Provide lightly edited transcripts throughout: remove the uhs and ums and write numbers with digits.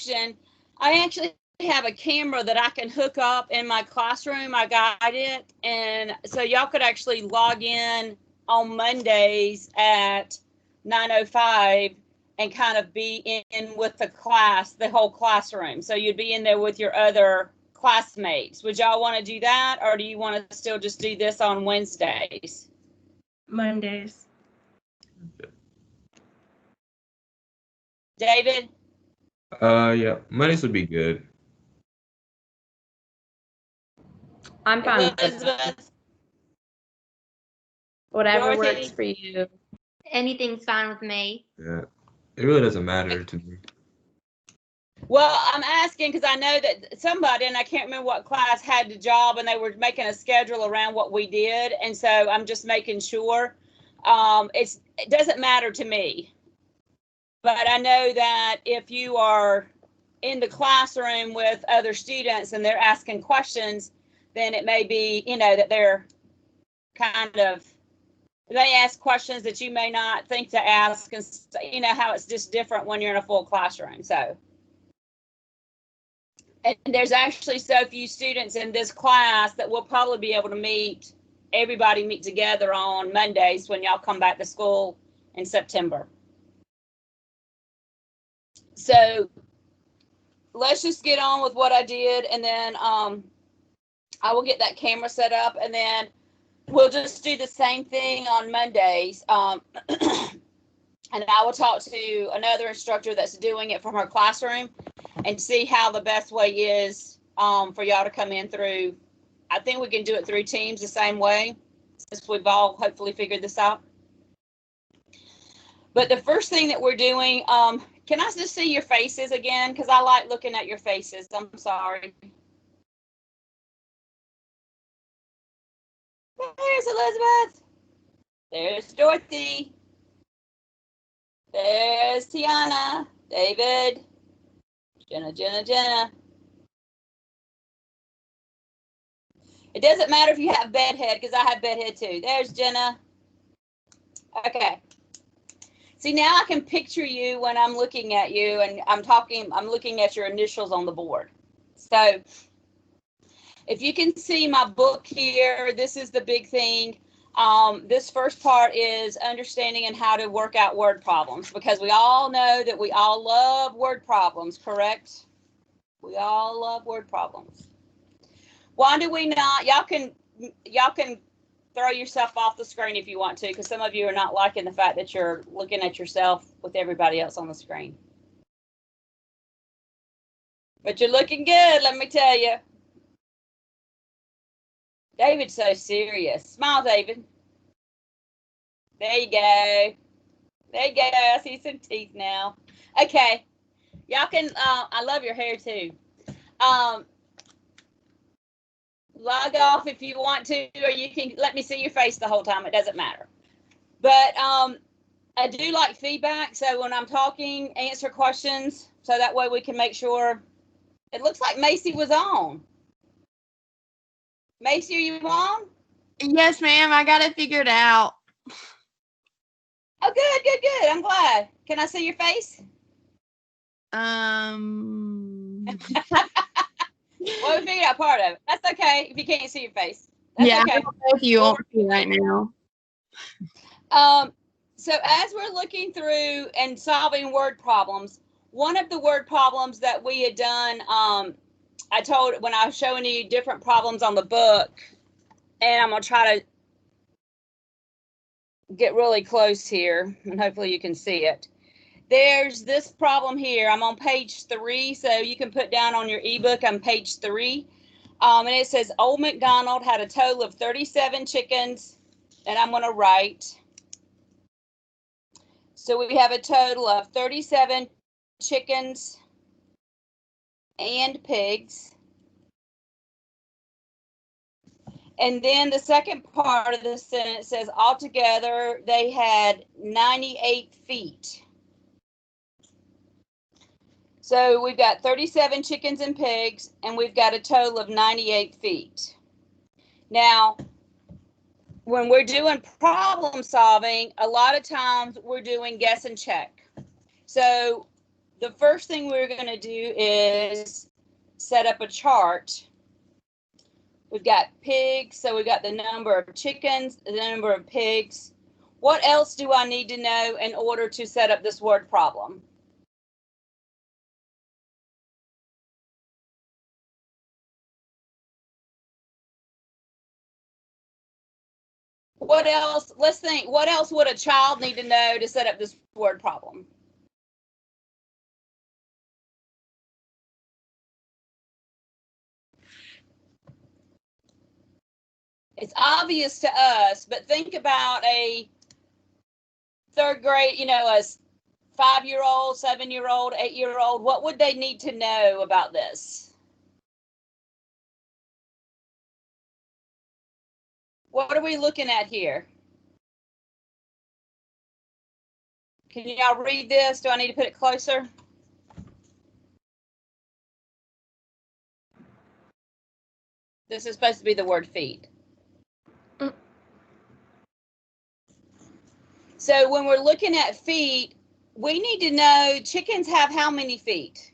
question, I actually have a camera that I can hook up in my classroom. I got it. And so y'all could actually log in on Mondays at 9:05 and kind of be in with the class, the whole classroom. So you'd be in there with your other classmates. Would y'all want to do that, or do you want to still just do this on Wednesdays? Mondays. David? Yeah, Mondays would be good. I'm fine with that. Elizabeth? Whatever Dorothy? works for you. Anything's fine with me. Yeah, it really doesn't matter to me. Well, I'm asking because I know that somebody, and I can't remember what class, had the job and they were making a schedule around what we did. And so I'm just making sure. It doesn't matter to me. But I know that if you are in the classroom with other students and they're asking questions, then it may be, that they're kind of, they ask questions that you may not think to ask, and how it's just different when you're in a full classroom. So, and there's actually so few students in this class that we'll probably be able to everybody meet together on Mondays when y'all come back to school in September. So let's just get on with what I did, and then I will get that camera set up, and then we'll just do the same thing on Mondays. And I will talk to another instructor that's doing it from her classroom and see how the best way is for y'all to come in through. I think we can do it through Teams the same way, since we've all hopefully figured this out. But the first thing that we're doing, can I just see your faces again? Because I like looking at your faces. I'm sorry. There's Elizabeth. There's Dorothy. There's Tiana. David. Jenna. It doesn't matter if you have bedhead, because I have bedhead too. There's Jenna. Okay. See, now I can picture you when I'm looking at you, and I'm looking at your initials on the board. So if you can see my book here, this is the big thing. This first part is understanding and how to work out word problems, because we all know that we all love word problems, correct? We all love word problems. Why do we not? Y'all can throw yourself off the screen if you want to, because some of you are not liking the fact that you're looking at yourself with everybody else on the screen. But you're looking good, let me tell you. David's so serious. Smile, David. There you go. There you go. I see some teeth now. Okay. Y'all can, I love your hair too. Log off if you want to, or you can let me see your face the whole time. It doesn't matter. But I do like feedback. So when I'm talking, answer questions. So that way we can make sure. It looks like Macy was on. Macy, are you on? Yes, ma'am. I got it figured out. Oh, good. I'm glad. Can I see your face? Well, we figured out part of it. That's okay if you can't see your face. That's yeah, okay. I don't know if you want me right now. So as we're looking through and solving word problems, one of the word problems that we had done, I told when I was showing you different problems on the book, and I'm going to try to get really close here, and hopefully you can see it. There's this problem here. I'm on page 3, so you can put down on your ebook, I'm page 3. And it says, Old MacDonald had a total of 37 chickens, and I'm going to write. So we have a total of 37 chickens and pigs. And then the second part of the sentence says, altogether, they had 98 feet. So we've got 37 chickens and pigs, and we've got a total of 98 feet. Now, when we're doing problem solving, a lot of times we're doing guess and check. So the first thing we're going to do is set up a chart. We've got pigs, so we've got the number of chickens, the number of pigs. What else do I need to know in order to set up this word problem? What else? Let's think. What else would a child need to know to set up this word problem? It's obvious to us, but think about a third grade, a 5-year-old, 7-year-old, 8-year-old. What would they need to know about this? What are we looking at here? Can y'all read this? Do I need to put it closer? This is supposed to be the word feed. So when we're looking at feet, we need to know chickens have how many feet?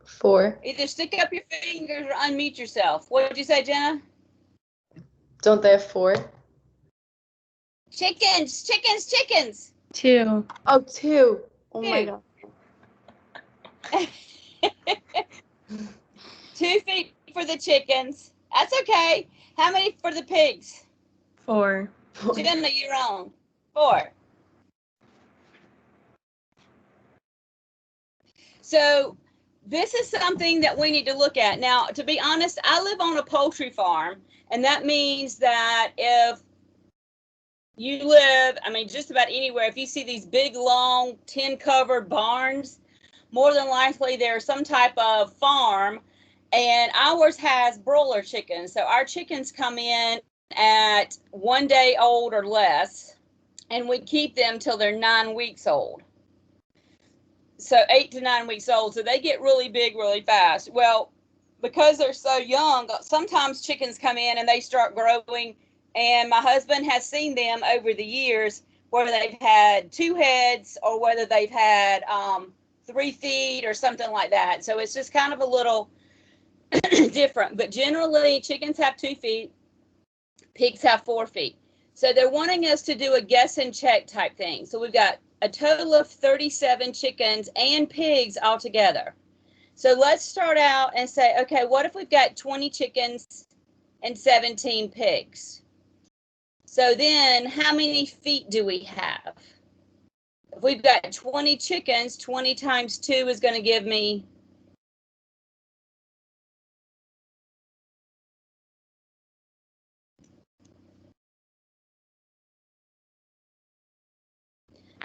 Four. Either stick up your fingers or unmute yourself. What did you say, Jenna? Don't they have 4? Chickens, chickens, chickens. 2. Oh, 2. Oh my 2. God. 2 feet for the chickens. That's okay. How many for the pigs? 4. Jenna, you're on. 4. So this is something that we need to look at. Now, to be honest, I live on a poultry farm, and that means that if you live, just about anywhere, if you see these big, long, tin-covered barns, more than likely there's some type of farm, and ours has broiler chickens. So our chickens come in at 1 day old or less, and we keep them till they're 9 weeks old. So 8 to 9 weeks old, so they get really big really fast. Well, because they're so young, sometimes chickens come in and they start growing, and my husband has seen them over the years whether they've had 2 heads or whether they've had 3 feet or something like that. So it's just kind of a little different, but generally chickens have 2 feet, pigs have 4 feet. So they're wanting us to do a guess and check type thing. So we've got a total of 37 chickens and pigs altogether. So let's start out and say, okay, what if we've got 20 chickens and 17 pigs? So then how many feet do we have? If we've got 20 chickens, 20 times 2 is going to give me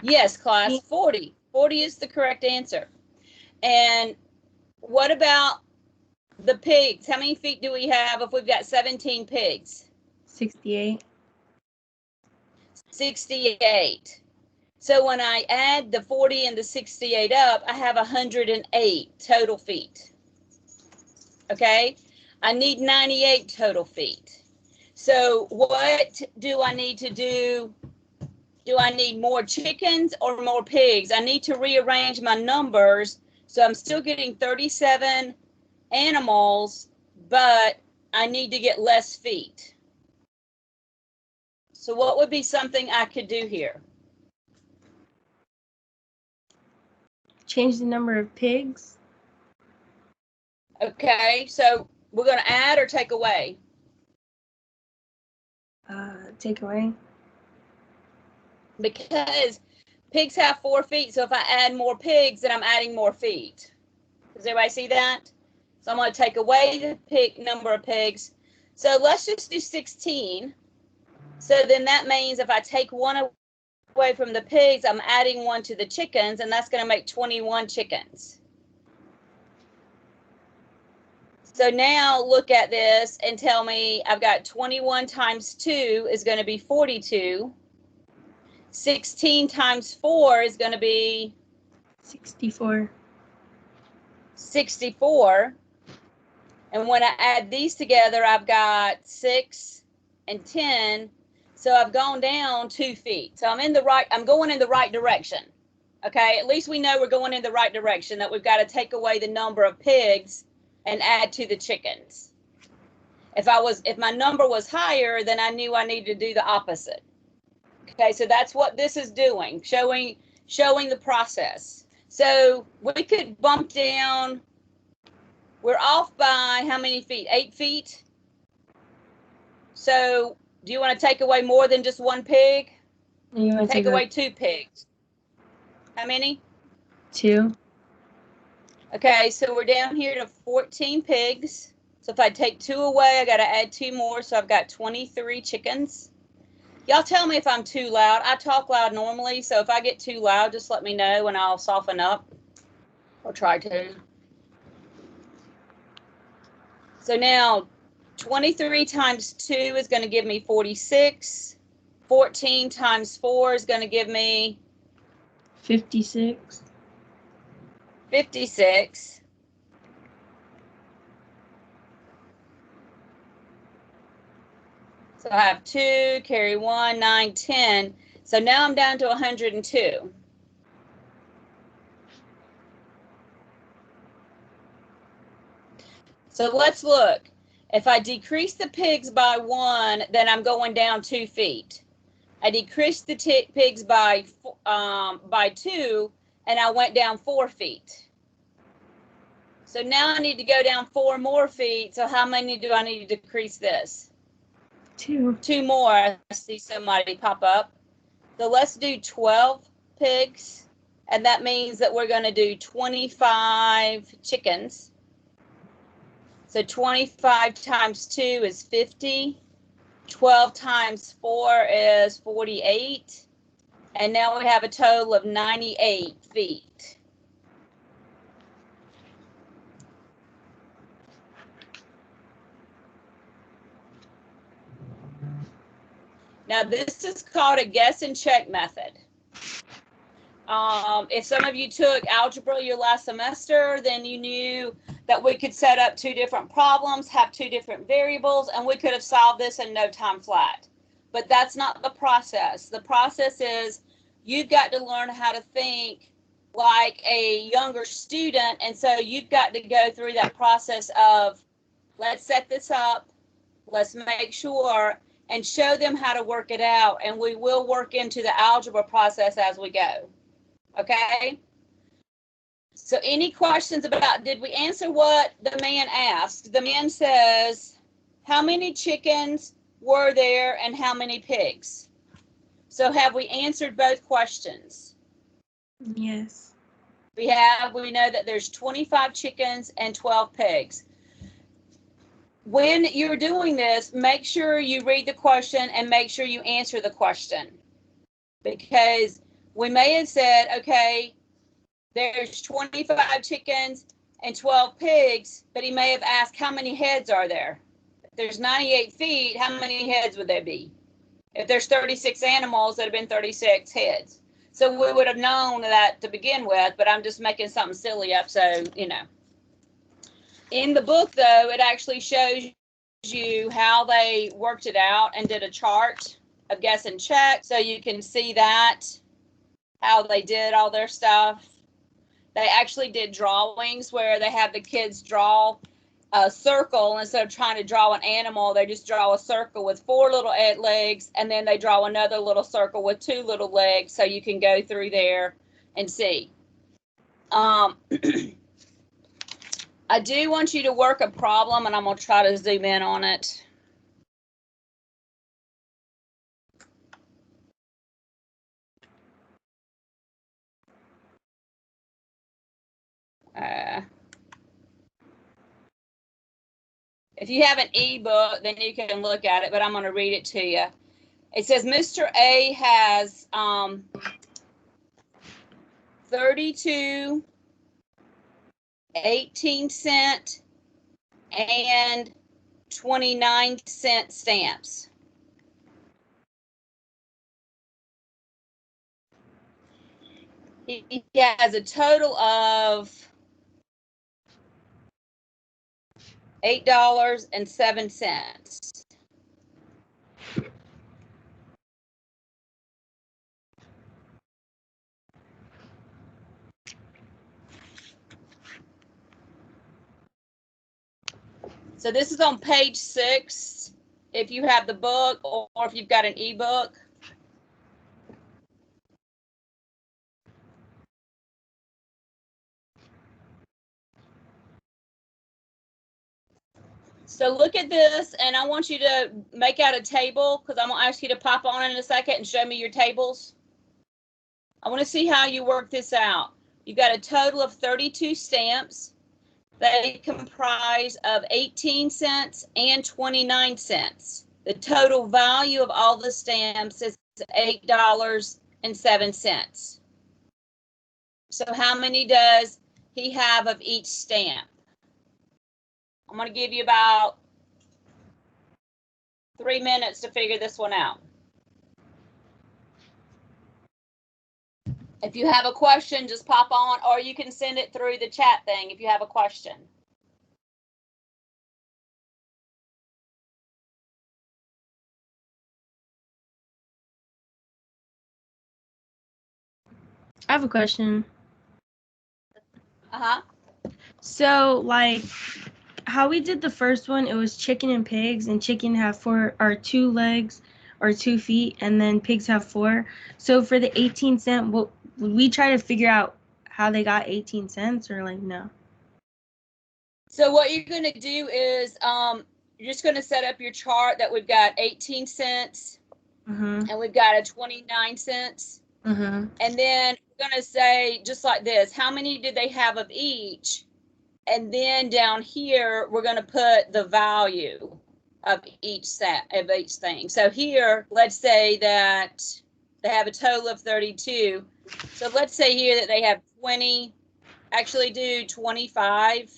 yes, class, 40. 40 is the correct answer. And what about the pigs? How many feet do we have if we've got 17 pigs? 68. 68. So when I add the 40 and the 68 up, I have 108 total feet. Okay? I need 98 total feet. So what do I need to do? Do I need more chickens or more pigs? I need to rearrange my numbers so I'm still getting 37 animals, but I need to get less feet. So what would be something I could do here? Change the number of pigs. Okay, so we're going to add or take away? Take away. Because pigs have 4 feet, so if I add more pigs, then I'm adding more feet. Does everybody see that? So I'm going to take away the pig number of pigs. So let's just do 16. So then that means if I take 1 away from the pigs, I'm adding 1 to the chickens, and that's going to make 21 chickens. So now look at this and tell me I've got 21 times 2 is going to be 42. 16 times 4 is going to be 64. 64. And when I add these together, I've got 6 and 10. So I've gone down 2 feet. So I'm going in the right direction. Okay, at least we know we're going in the right direction, that we've got to take away the number of pigs and add to the chickens. If my number was higher, then I knew I needed to do the opposite. Okay, so that's what this is doing, showing the process. So we could bump down. We're off by how many feet? 8 feet. So do you want to take away more than just 1 pig? You want to Take away 2 pigs. How many? 2? Okay, so we're down here to 14 pigs. So if I take 2 away, I got to add 2 more. So I've got 23 chickens. Y'all tell me if I'm too loud. I talk loud normally, so if I get too loud, just let me know and I'll soften up or try to. So now 23 times 2 is going to give me 46. 14 times 4 is going to give me 56. 56. So I have 2, carry 1, 9, 10. So now I'm down to 102. So let's look. If I decrease the pigs by 1, then I'm going down 2 feet. I decreased the pigs by 2, and I went down 4 feet. So now I need to go down 4 more feet. So how many do I need to decrease this? 2. 2 more. I see somebody pop up. So let's do 12 pigs. And that means that we're going to do 25 chickens. So 25 times 2 is 50. 12 times 4 is 48. And now we have a total of 98 feet. Now this is called a guess and check method. If some of you took algebra your last semester, then you knew that we could set up 2 different problems, have 2 different variables, and we could have solved this in no time flat. But that's not the process. The process is you've got to learn how to think like a younger student, and so you've got to go through that process of, let's set this up, let's make sure, and show them how to work it out, and we will work into the algebra process as we go. Okay? So any questions about, did we answer what the man asked? The man says, how many chickens were there and how many pigs? So have we answered both questions? Yes. We have. We know that there's 25 chickens and 12 pigs. When you're doing this, make sure you read the question and make sure you answer the question. Because we may have said, okay, there's 25 chickens and 12 pigs, but he may have asked, how many heads are there? If there's 98 feet, how many heads would there be? If there's 36 animals, there'd have been 36 heads. So we would have known that to begin with, but I'm just making something silly up, so, you know. In the book, though, it actually shows you how they worked it out and did a chart of guess and check, so you can see that, how they did all their stuff. They actually did drawings where they have the kids draw a circle. Instead of trying to draw an animal, they just draw a circle with 4 little legs, and then they draw another little circle with 2 little legs, so you can go through there and see. I do want you to work a problem, and I'm going to try to zoom in on it. If you have an ebook, then you can look at it, but I'm going to read it to you. It says Mr. A has 32 18-cent and 29-cent stamps. He has a total of $8.07. So this is on page 6, if you have the book or if you've got an ebook. So look at this, and I want you to make out a table because I'm going to ask you to pop on in a second and show me your tables. I want to see how you work this out. You've got a total of 32 stamps. They comprise of 18 cents and 29 cents. The total value of all the stamps is $8.07. So how many does he have of each stamp? I'm going to give you about 3 minutes to figure this one out. If you have a question, just pop on, or you can send it through the chat thing if you have a question. I have a question. Uh-huh. So, like, how we did the first one, it was chicken and pigs, and chicken have 2 legs or 2 feet, and then pigs have 4. So for the 18 cent, would we try to figure out how they got 18 cents, or like no? So what you're going to do is you're just going to set up your chart that we've got 18 cents Mm-hmm. and we've got a 29 cents. Mm-hmm. And then we're going to say, just like this, how many do they have of each? And then down here, we're going to put the value of each set of each thing. So here, let's say that they have a total of 32. So let's say here that they have 25,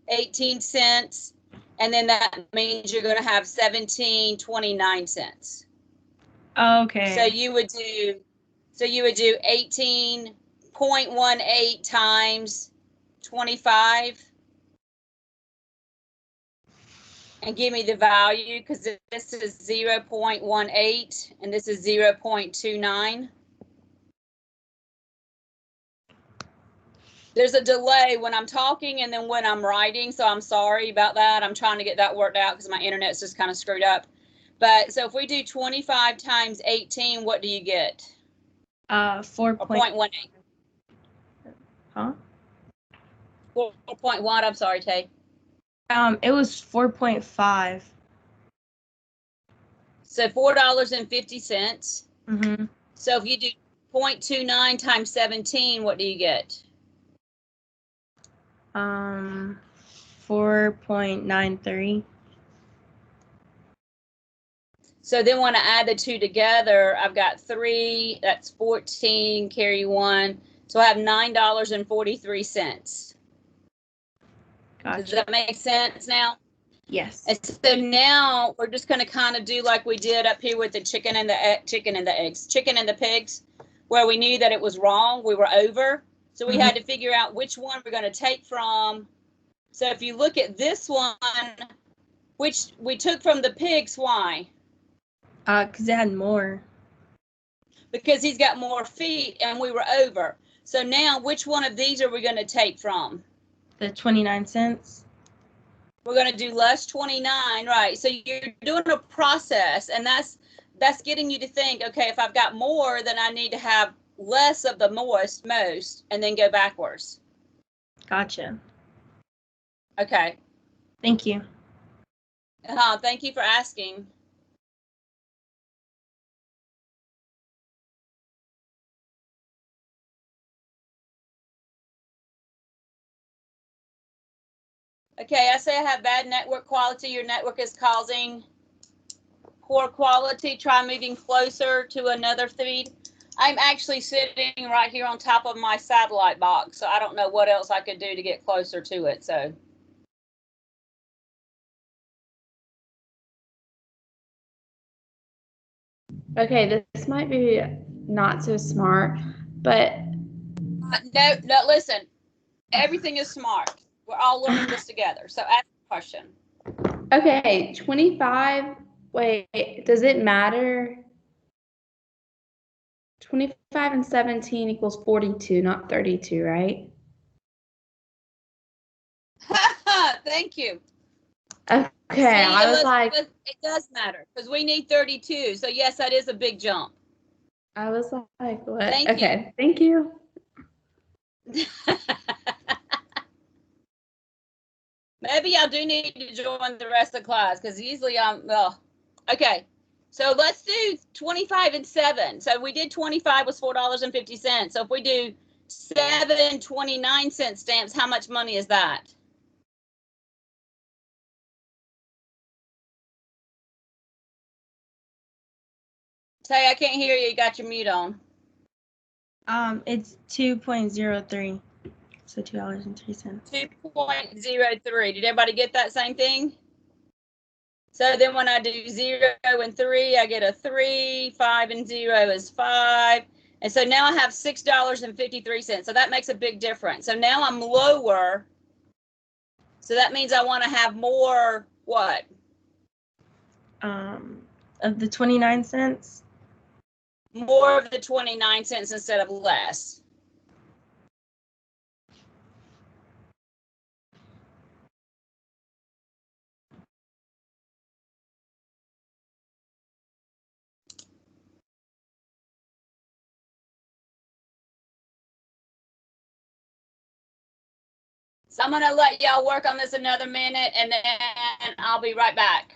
18 cents. And then that means you're going to have 17.29 cents. Okay. So you would do 18.18 times 25 and give me the value, because this is 0.18 and this is 0.29. There's a delay when I'm talking and then when I'm writing, so I'm sorry about that. I'm trying to get that worked out because my internet's just kind of screwed up. But so if we do 25 times 18, what do you get? 4.18. Huh? 4.1, I'm sorry, Tay. It was 4.5. So $4.50. Mm-hmm. So if you do 0.29 times 17, what do you get? 4.93. So then when I add the two together, I've got 3, that's 14, carry 1. So I have $9.43. Gotcha. Does that make sense now? Yes. And so now we're just going to kind of do like we did up here with the chicken and the pigs, where we knew that it was wrong. We were over. So we had to figure out which one we're going to take from. So if you look at this one, which we took from the pigs, why? Because it had more. Because he's got more feet and we were over. So now which one of these are we going to take from? The 29 cents. We're going to do less 29, right? So you're doing a process, and that's getting you to think, okay, if I've got more, then I need to have less of the most, and then go backwards. Gotcha. Okay. Thank you. Thank you for asking. Okay, I say I have bad network quality. Your network is causing poor quality. Try moving closer to another feed. I'm actually sitting right here on top of my satellite box, so I don't know what else I could do to get closer to it. So. Okay, this might be not so smart, but No, listen. Everything is smart. We're all learning this together. So ask the question. okay, 25, wait, does it matter? 25 and 17 equals 42, not 32, right? Thank you. Okay, See, I was like, Elizabeth, it does matter because we need 32. So yes, that is a big jump. what? Thank you. Okay, thank you. Maybe I do need to join the rest of the class because usually well, okay. So let's do 25 and 7. So we did 25 was $4.50. So if we do 7 29-cent stamps, how much money is that? Tay, I can't hear you. You got your mute on. It's 2.03. So $2.03. 2.03. Did everybody get that same thing? So then when I do 0 and 3, I get a 3. 5 and 0 is 5. And so now I have $6.53. So that makes a big difference. So now I'm lower. So that means I want to have more what? Of the 29 cents. More of the 29 cents instead of less. So I'm going to let y'all work on this another minute and then I'll be right back.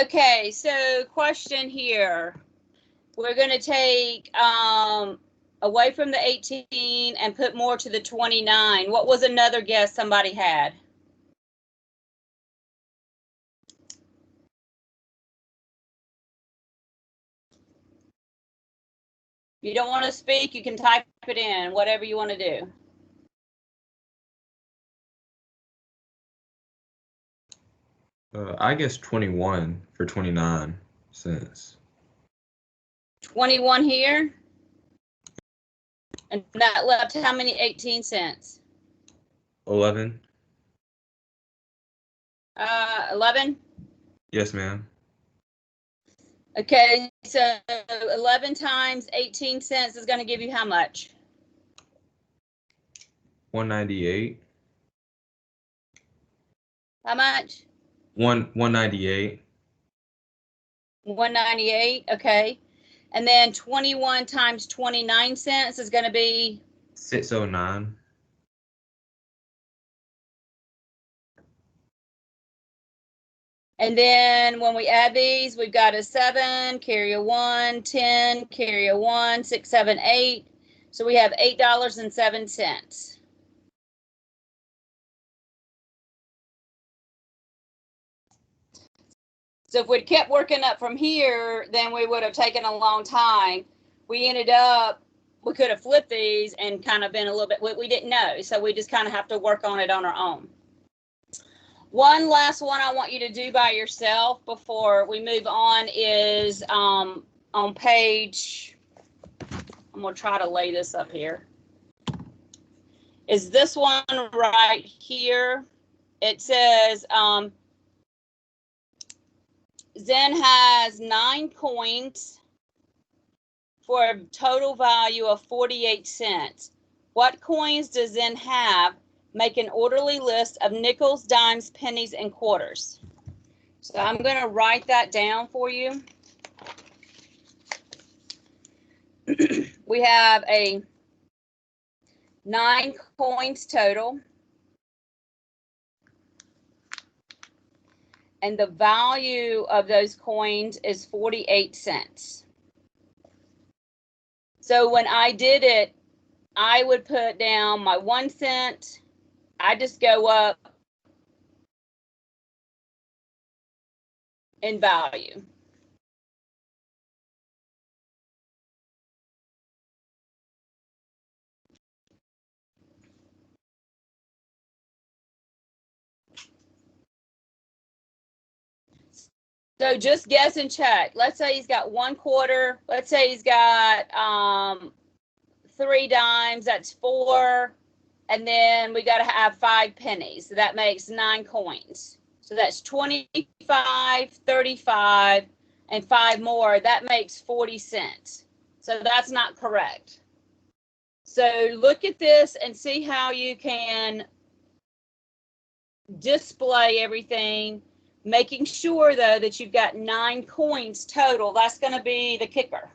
Okay, so question here. We're going to take away from the 18 and put more to the 29. What was another guess somebody had? You don't want to speak, you can type it in, whatever you want to do. I guess 21 for 29 cents. 21 here. And that left how many 18 cents? 11. 11? Yes, ma'am. Okay, so 11 times 18 cents is going to give you how much? 198. How much? 198. 198, okay. And then 21 times 29 cents is going to be 609. And then when we add these, we've got a 7, carry a 1, 10, carry a 1, 6, 7, 8. So we have $8.07. So if we'd kept working up from here, then we would have taken a long time. We ended up, we could have flipped these and kind of been a little bit, we didn't know. So we just kind of have to work on it on our own. One last one I want you to do by yourself before we move on is on page, I'm going to try to lay this up here, is this one right here. It says Zen has 9 coins for a total value of 48 cents. What coins does Zen have? Make an orderly list of nickels, dimes, pennies, and quarters. So I'm going to write that down for you. We have a 9 coins total. And the value of those coins is 48 cents. So when I did it, I would put down my 1 cent. I just go up in value. So just guess and check. Let's say he's got 1 quarter. Let's say he's got 3 dimes. That's 4. And then we got to have 5 pennies. So that makes 9 coins. So that's 25, 35, and 5 more. That makes 40 cents. So that's not correct. So look at this and see how you can display everything, making sure, though, that you've got 9 coins total. That's going to be the kicker.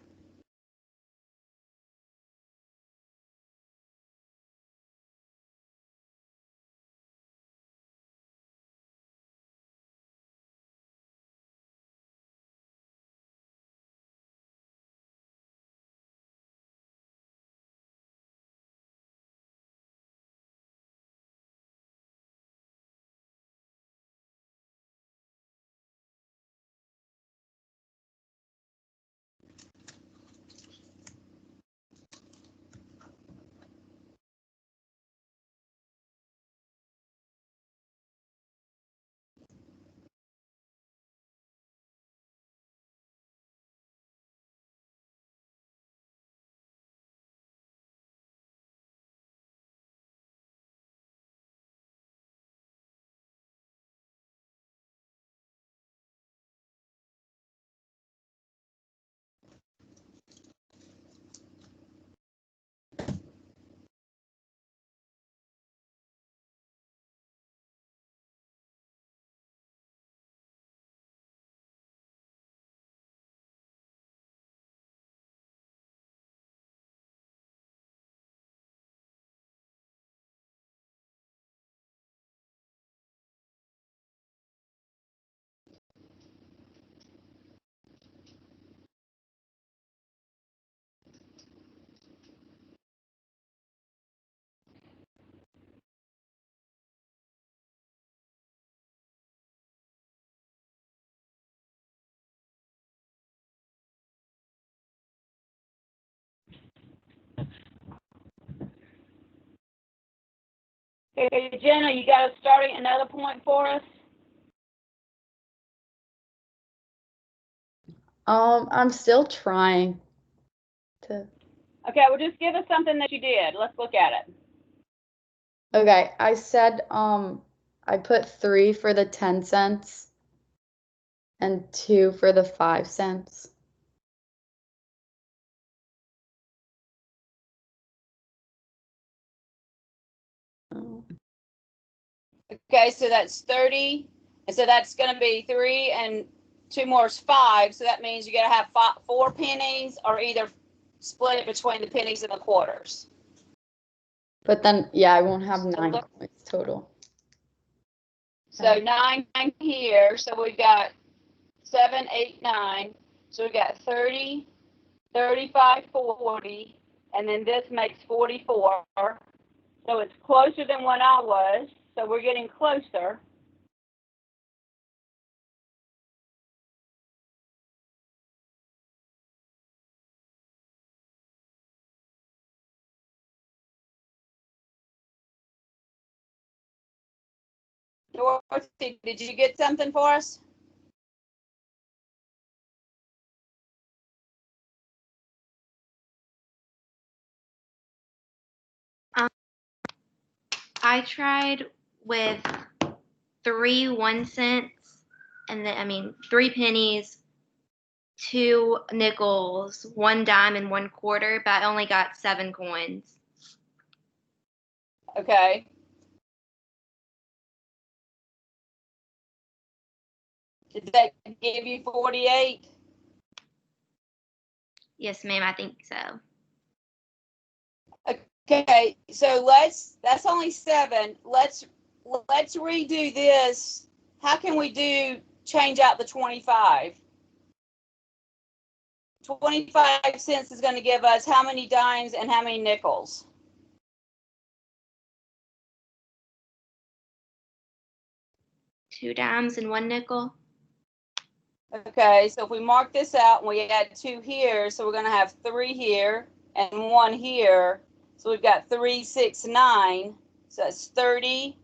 Okay, Jenna, you got us starting another point for us? I'm still trying to. Okay, well, just give us something that you did. Let's look at it. Okay, I said I put 3 for the 10 cents and 2 for the 5 cents. Oh. Okay, so that's 30. And so that's going to be 3 and 2 more is 5. So that means you got to have 4 pennies or either split it between the pennies and the quarters. But then, yeah, I won't have So 9 look- coins total. So 9 here, so we've got 7, 8, 9. So we've got 30, 35, 40, and then this makes 44. So it's closer than what I was, so we're getting closer. Dorothy, did you get something for us? I tried with 3 1 cents, and then 3 pennies, 2 nickels, 1 dime, and 1 quarter, but I only got 7 coins. Okay. Did that give you 48? Yes, ma'am, I think so. Okay, so that's only 7. Let's redo this. How can we change out the 25? 25 cents is going to give us how many dimes and how many nickels? Two dimes and 1 nickel. Okay, so if we mark this out and we add 2 here, so we're going to have 3 here and 1 here. So we've got 3, 6, 9. So that's 30,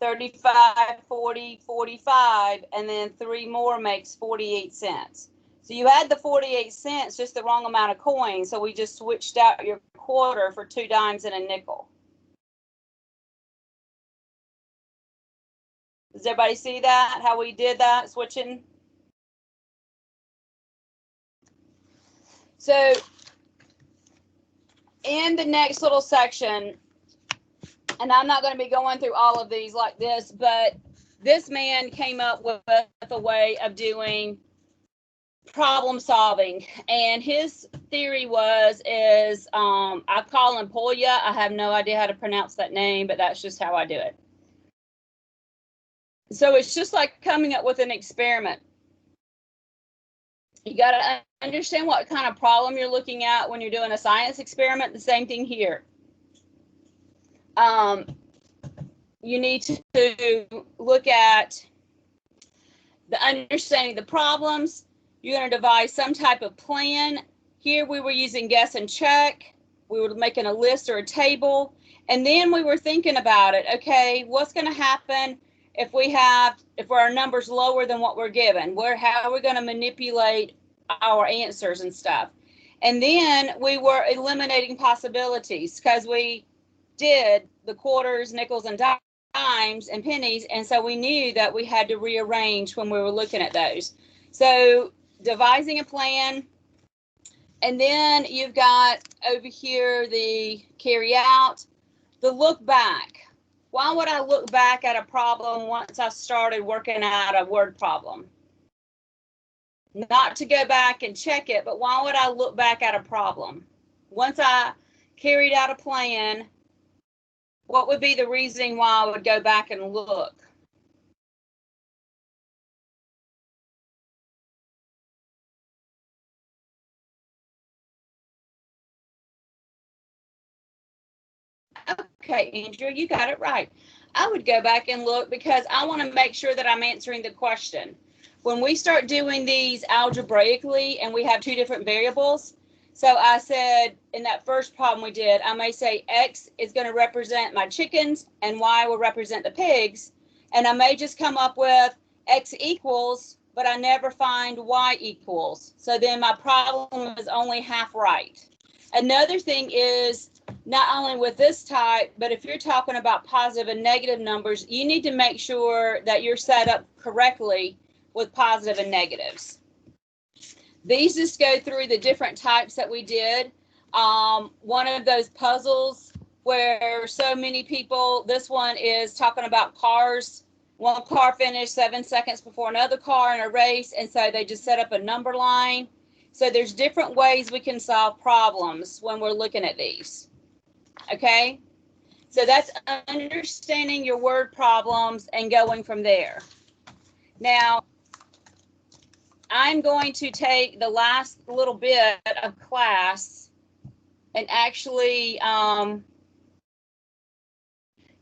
35, 40, 45, and then 3 more makes 48 cents. So you had the 48 cents, just the wrong amount of coins. So we just switched out your quarter for 2 dimes and a nickel. Does everybody see that? How we did that, switching? So in the next little section, and I'm not going to be going through all of these like this, but this man came up with a way of doing problem solving, and his theory is I call him Polya. I have no idea how to pronounce that name, but that's just how I do it. So it's just like coming up with an experiment. You got to understand what kind of problem you're looking at when you're doing a science experiment. The same thing here. You need to look at the understanding the problems. You're going to devise some type of plan. Here we were using guess and check. We were making a list or a table. And then we were thinking about it. Okay, what's going to happen if our number's lower than what we're given? How are we going to manipulate our answers and stuff? And then we were eliminating possibilities because we did the quarters, nickels, and dimes and pennies. And so we knew that we had to rearrange when we were looking at those. So devising a plan. And then you've got over here the carry out, the look back. Why would I look back at a problem once I started working out a word problem? Not to go back and check it, but why would I look back at a problem? Once I carried out a plan, what would be the reasoning why I would go back and look? Okay, Andrea, you got it right. I would go back and look because I want to make sure that I'm answering the question. When we start doing these algebraically and we have 2 different variables, so I said in that first problem we did, I may say X is going to represent my chickens and Y will represent the pigs. And I may just come up with X equals, but I never find Y equals. So then my problem is only half right. Another thing is, not only with this type, but if you're talking about positive and negative numbers, you need to make sure that you're set up correctly with positive and negatives. These just go through the different types that we did. One of those puzzles where so many people, this one is talking about cars. One car finished 7 seconds before another car in a race, and so they just set up a number line. So there's different ways we can solve problems when we're looking at these. Okay, So that's understanding your word problems and going from there. Now, I'm going to take the last little bit of class and actually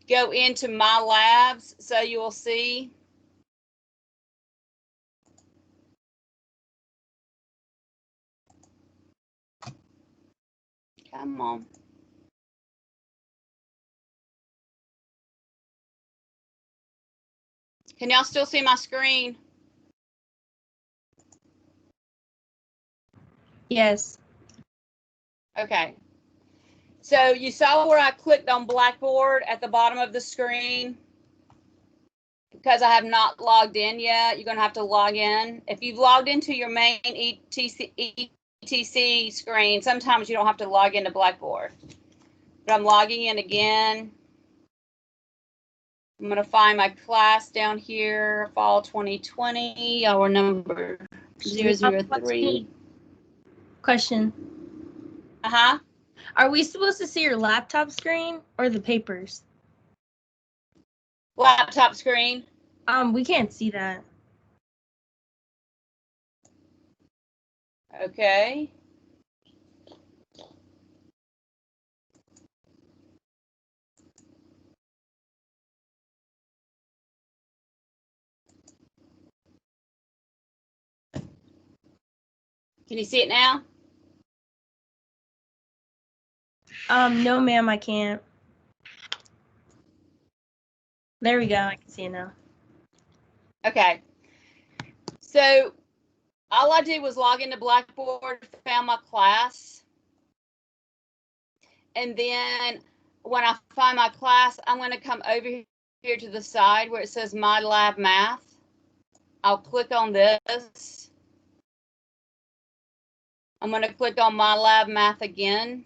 go into my labs so you will see. Come on. Can y'all still see my screen? Yes. Okay. So you saw where I clicked on Blackboard at the bottom of the screen? Because I have not logged in yet, you're going to have to log in. If you've logged into your main ETC screen, sometimes you don't have to log into Blackboard. But I'm logging in again. I'm going to find my class down here, fall 2020, our number 003. Question. Uh-huh. Are we supposed to see your laptop screen or the papers? Laptop screen. We can't see that. Okay. Can you see it now? No, ma'am, I can't. There we go. I can see it now. Okay. So all I did was log into Blackboard, found my class. And then when I find my class, I'm going to come over here to the side where it says My Lab Math. I'll click on this. I'm going to click on My Lab Math again.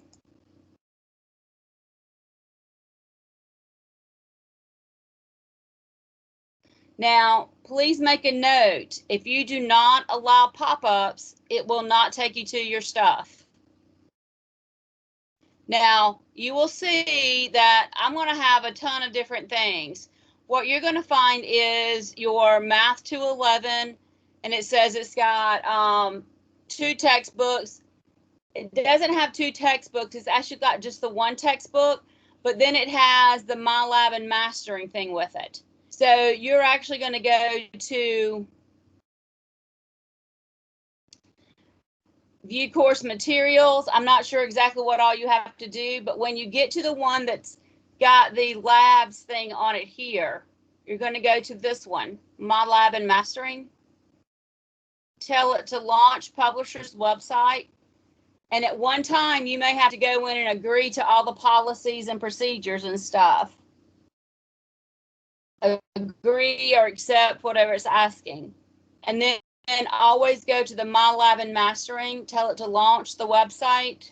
Now, please make a note. If you do not allow pop-ups, it will not take you to your stuff. Now, you will see that I'm going to have a ton of different things. What you're going to find is your Math 211, and it says it's got 2 textbooks. It doesn't have 2 textbooks. It's actually got just the 1 textbook, but then it has the MyLab and Mastering thing with it. So you're actually going to go to View Course Materials. I'm not sure exactly what all you have to do, but when you get to the one that's got the labs thing on it here, you're going to go to this one, My Lab and Mastering. Tell it to launch publisher's website. And at one time, you may have to go in and agree to all the policies and procedures and stuff. Agree or accept whatever it's asking. And then always go to the My Lab and Mastering, tell it to launch the website.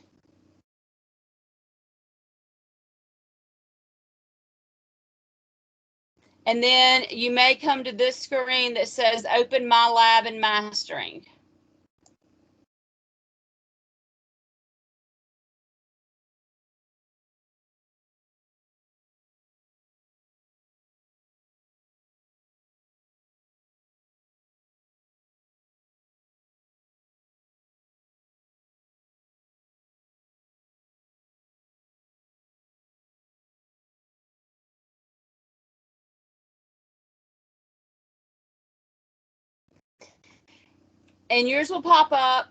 And then you may come to this screen that says Open My Lab and Mastering. And yours will pop up.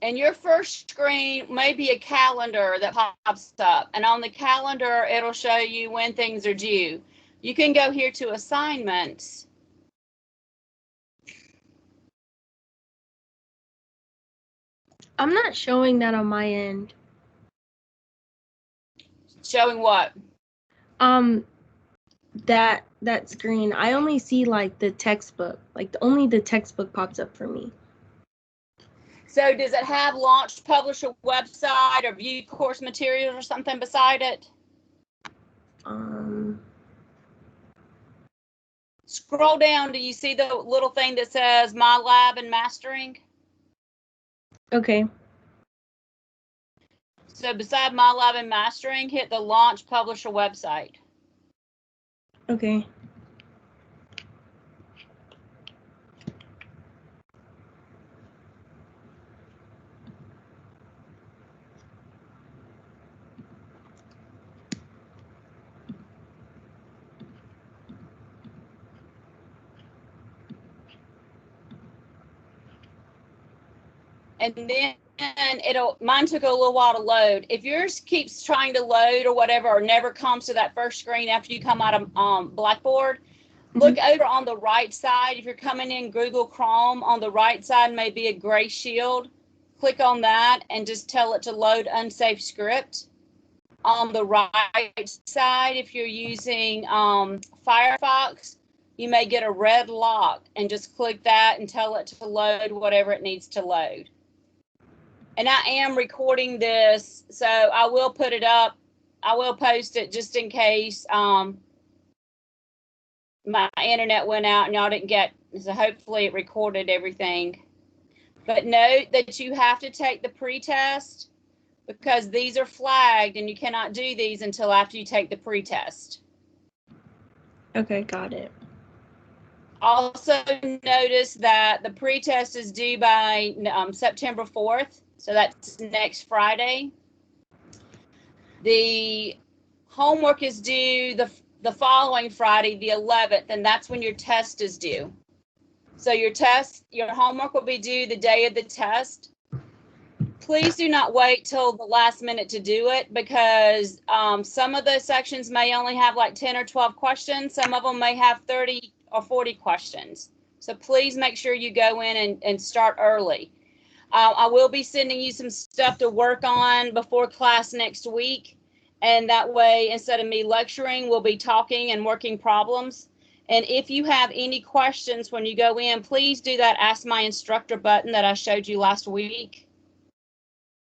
And your first screen may be a calendar that pops up. And on the calendar, it'll show you when things are due. You can go here to assignments. I'm not showing that on my end. Showing what? That screen. I only see like the textbook. Like only the textbook pops up for me. So does it have launched publisher website or view course materials or something beside it? Scroll down. Do you see the little thing that says My Lab and Mastering? Okay. So beside My Live and Mastering, hit the Launch Publisher website. Okay. And then mine took a little while to load. If yours keeps trying to load or whatever, or never comes to that first screen after you come out of Blackboard, look over on the right side. If you're coming in Google Chrome, on the right side may be a gray shield. Click on that and just tell it to load unsafe script. On the right side, if you're using Firefox, you may get a red lock, and just click that and tell it to load whatever it needs to load. And I am recording this, so I will put it up. I will post it just in case my internet went out and y'all didn't get, so hopefully it recorded everything. But note that you have to take the pre-test, because these are flagged and you cannot do these until after you take the pre-test. Okay, got it. Also notice that the pre-test is due by September 4th. So that's next Friday. The homework is due the following Friday, the 11th, and that's when your test is due. So your homework will be due the day of the test. Please do not wait till the last minute to do it, because some of those sections may only have like 10 or 12 questions. Some of them may have 30 or 40 questions. So please make sure you go in and start early. I will be sending you some stuff to work on before class next week. And that way, instead of me lecturing, we'll be talking and working problems. And if you have any questions when you go in, please do that Ask My Instructor button that I showed you last week.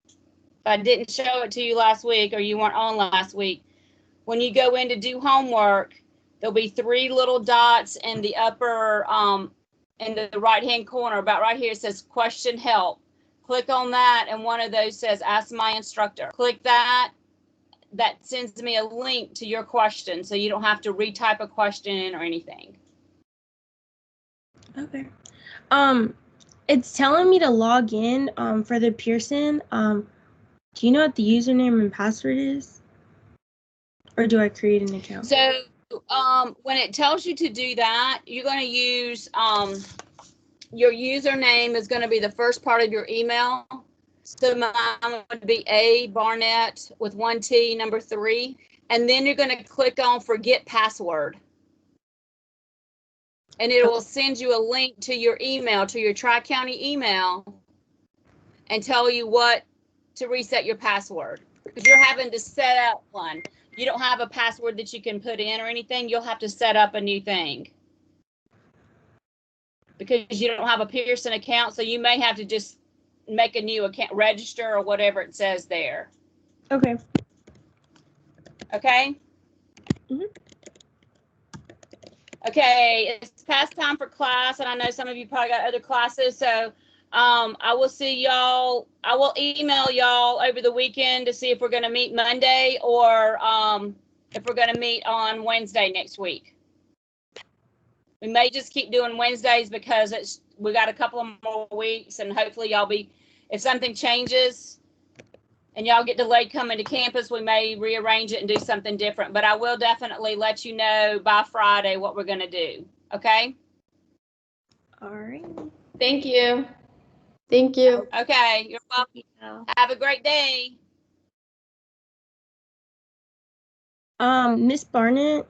If I didn't show it to you last week, or you weren't on last week, when you go in to do homework, there'll be 3 little dots in the upper, in the right-hand corner, about right here, it says Question Help. Click on that, and one of those says Ask My Instructor. Click that. That sends me a link to your question, so you don't have to retype a question in or anything. Okay. It's telling me to log in for the Pearson. Do you know what the username and password is? Or do I create an account? So when it tells you to do that, you're going to use your username is going to be the first part of your email. So mine would be A Barnett with 1 T, number 3. And then you're going to click on Forget Password. And it will send you a link to your email, to your Tri-County email, and tell you what to reset your password. Because you're having to set up one. You don't have a password that you can put in or anything. You'll have to set up a new thing. Because you don't have a Pearson account, so you may have to just make a new account, register, or whatever it says there. Okay. Okay? Mhm. Okay, it's past time for class, and I know some of you probably got other classes, so I will see y'all. I will email y'all over the weekend to see if we're going to meet Monday, or if we're going to meet on Wednesday next week. We may just keep doing Wednesdays because we got a couple of more weeks, and hopefully y'all if something changes and y'all get delayed coming to campus, we may rearrange it and do something different. But I will definitely let you know by Friday what we're going to do. Okay? All right. Thank you. Thank you. Okay. You're welcome. Have a great day. Miss Barnett,